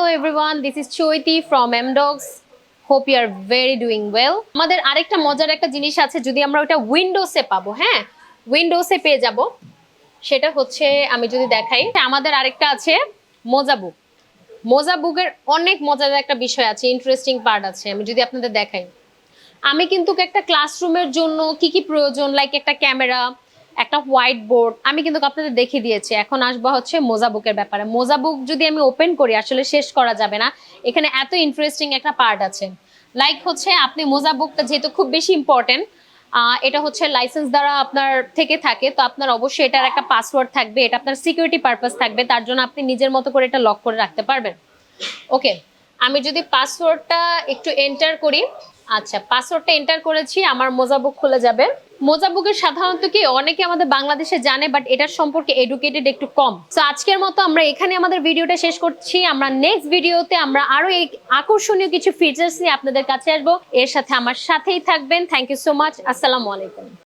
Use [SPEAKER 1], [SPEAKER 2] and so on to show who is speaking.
[SPEAKER 1] everyone, this is Choiti from MDogs. Hope you are very doing well. আমাদের আরেকটা মজার একটা জিনিস আছে, যদি আমরা ওটা উইন্ডোজে পাবো, হ্যাঁ উইন্ডোজে পেয়ে যাব। সেটা হচ্ছে আমি যদি দেখাই, আমাদের আরেকটা আছে মোজা বুক। মোজা বুকের অনেক মজার একটা বিষয় আছে, ইন্টারেস্টিং পার্ট আছে। আমি যদি আপনাদের দেখাই, আমি কিন্তু একটা ক্লাসরুমের জন্য কি কি প্রয়োজন, লাইক একটা ক্যামেরা, একটা হোয়াইট বোর্ড, আমি কিন্তু আপনাদের দেখিয়ে দিয়েছি। এখন আসবো হচ্ছে মোজা বুকের ব্যাপারে। মোজা বুক যদি আমি ওপেন করি, আসলে শেষ করা যাবে না, এখানে এত ইন্টারেস্টিং একটা পার্ট আছে। লাইক হচ্ছে আপনি মোজা বুকটা যেহেতু খুব বেশি ইম্পর্টেন্ট, এটা হচ্ছে লাইসেন্স দ্বারা আপনার থেকে থাকে, তো আপনার অবশ্যই এটার একটা পাসওয়ার্ড থাকবে, এটা আপনার সিকিউরিটি পারপাস থাকবে, তার জন্য আপনি নিজের মতো করে এটা লক করে রাখতে পারবেন। ওকে, আমি যদি পাসওয়ার্ডটা একটু এন্টার করি, আচ্ছা পাসওয়ার্ডটা এন্টার করেছি, আমার মোজা বুক খুলে যাবে। মোজা বুকের সাধারণত কি অনেকে আমাদের বাংলাদেশে জানে, বাট এটার সম্পর্কে এডুকেটেড একটু কম। তো আজকের মতো আমরা এখানে আমাদের ভিডিওটা শেষ করছি। আমরা নেক্সট ভিডিওতে আমরা আরো এই আকর্ষণীয় কিছু ফিচার্স নিয়ে আপনাদের কাছে আসবো। এর সাথে আমার সাথেই থাকবেন। Thank you so much. আসসালামু আলাইকুম।